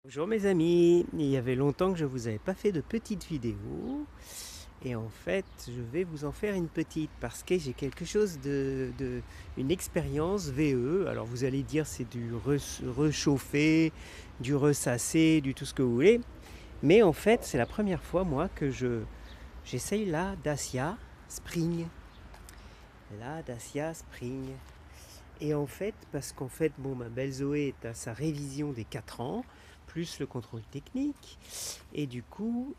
Bonjour mes amis, il y avait longtemps que je vous avais pas fait de petite vidéo et en fait je vais vous en faire une petite parce que j'ai quelque chose une expérience VE. Alors vous allez dire c'est du réchauffé, du ressassé, du tout ce que vous voulez, mais en fait c'est la première fois moi que j'essaye la Dacia Spring. La Dacia Spring. Et en fait, parce qu'en fait, bon, ma belle Zoé est à sa révision des 4 ans, plus le contrôle technique. Et du coup,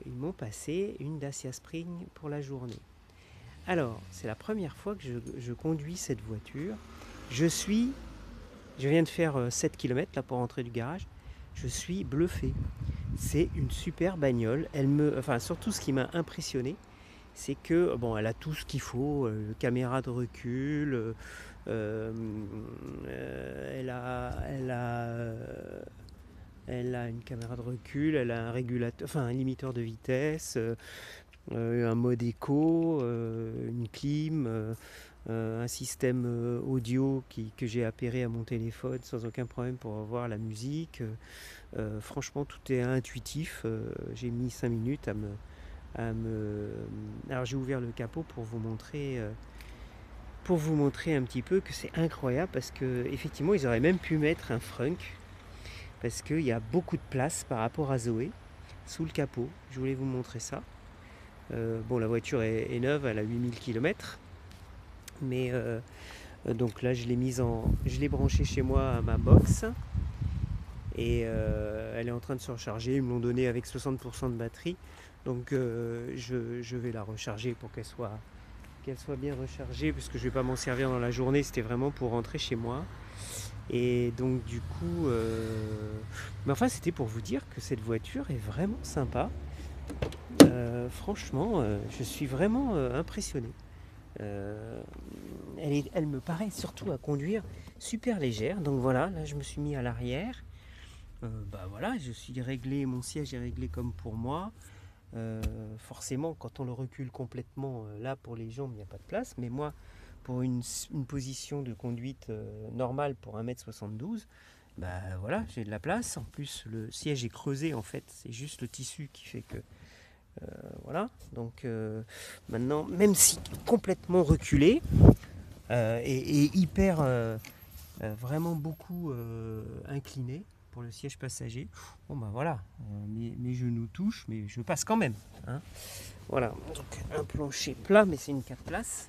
ils m'ont passé une Dacia Spring pour la journée. Alors, c'est la première fois que je conduis cette voiture. Je suis, je viens de faire 7 km là pour rentrer du garage. Je suis bluffé. C'est une super bagnole. Enfin, surtout ce qui m'a impressionné, c'est que bon, elle a tout ce qu'il faut, caméra de recul, elle a une caméra de recul, elle a un régulateur, enfin un limiteur de vitesse, un mode éco, une clim, un système audio que j'ai appairé à mon téléphone sans aucun problème pour avoir la musique. Franchement, tout est intuitif. J'ai mis 5 minutes à me... Alors j'ai ouvert le capot pour vous montrer un petit peu que c'est incroyable parce que effectivement ils auraient même pu mettre un frunk parce qu'il y a beaucoup de place par rapport à Zoé sous le capot. Je voulais vous montrer ça. Bon, la voiture est neuve, elle a 8000 km, mais donc là je l'ai branchée chez moi à ma box et elle est en train de se recharger. Ils me l'ont donnée avec 60% de batterie, donc je vais la recharger pour qu'elle soit bien rechargée parce que je vais pas m'en servir dans la journée, c'était vraiment pour rentrer chez moi. Et donc du coup, mais enfin c'était pour vous dire que cette voiture est vraiment sympa. Franchement, je suis vraiment impressionné. Euh, elle me paraît surtout à conduire super légère. Donc voilà, là je me suis mis à l'arrière. Bah voilà, je suis réglé, mon siège est réglé comme pour moi. Forcément, quand on le recule complètement, là pour les jambes, il n'y a pas de place. Mais moi, pour une position de conduite normale pour 1m72, bah voilà, j'ai de la place. En plus, le siège est creusé en fait. C'est juste le tissu qui fait que voilà. Donc maintenant, même si complètement reculé et hyper vraiment beaucoup incliné pour le siège passager. Bon bah voilà, mes genoux touchent, mais je passe quand même. Hein. Voilà, donc un plancher plat, mais c'est une 4 places.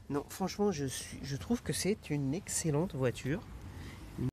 Non, franchement, je trouve que c'est une excellente voiture.